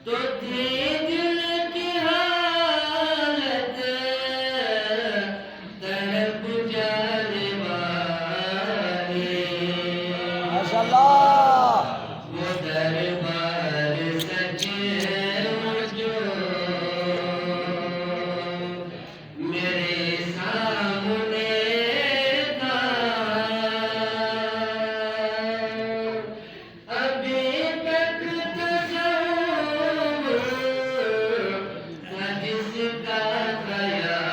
तो थी दिल की हालत तड़प जाने वाली। माशाल्लाह। वो दरबार सजे जो मेरे सामने था, अभी तक तसव्वुर था जिसका ख्याली।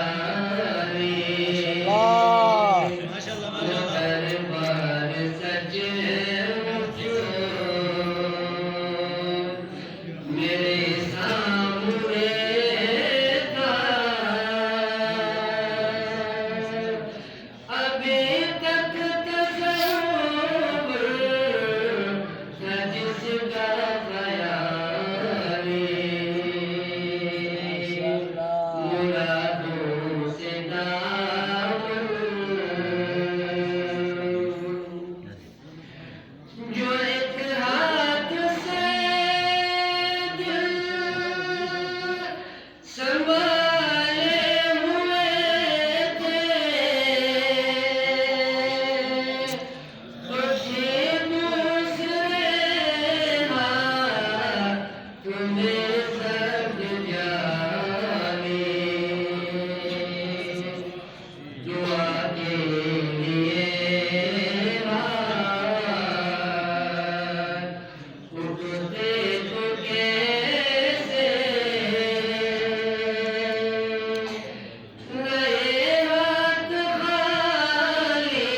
माशाल्लाह। वो दरबार सजे जो मेरे सामने था, अभी तक तसव्वुर था जिसका ख्याली। मुरादों से दामन जो एक हाथ से दिल संभाले हुए थे, खुशी दूसरे हाथ में सब जाने। दुआ के लिए उठते तो कैसे, नए हाथ खाली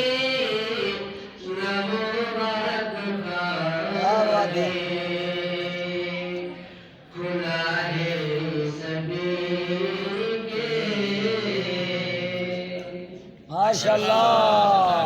न हो हाथ खाली। खुला है सभी के माशाल्लाह।